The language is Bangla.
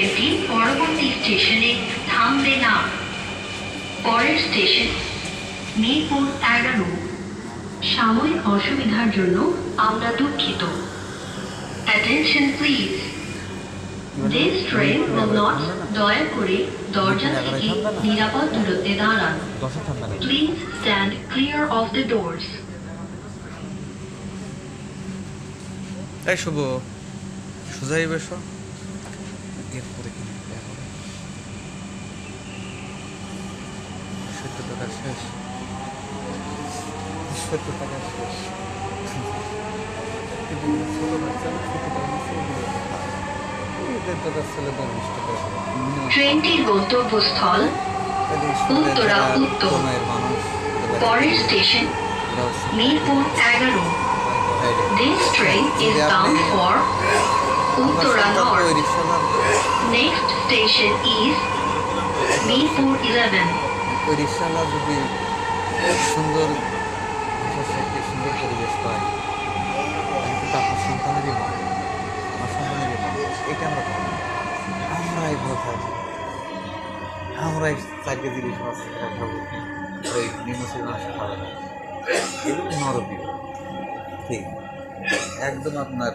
ট্রেনটি পরবর্তী স্টেশনে থামবে না। পরের স্টেশন মিরপুর 11। সাময়িক অসুবিধার জন্য আমরা দুঃখিত। Attention please. This train will not. দয়া করে দরজা থেকে নিরাপদ দূরত্বে দাঁড়ান। Please stand clear of the doors. এই শুভ সোজাই বসো এরপরে কি 70 টাকা শেষ 70 টাকা শেষ ট্রেনটির গন্তব্যস্থল উত্তরা উত্তর। পরের station Mirpur 11। This train is bound for Uttara North. Next station is Mirpur 11. ওই রিক্সাওয়ালা যদি সুন্দর সুন্দর পরিবেশ পায় কিন্তু আপনার সন্তানেরই মা আমার সন্তানেরই মা এটা আমরা পাবো আমরাই ভালো থাকবো আমরাই 4 কেজি ইলিশ মাছ খাবো ওই নিমসের মাছ খাবো না এগুলো নরবীয় ঠিক একদম আপনার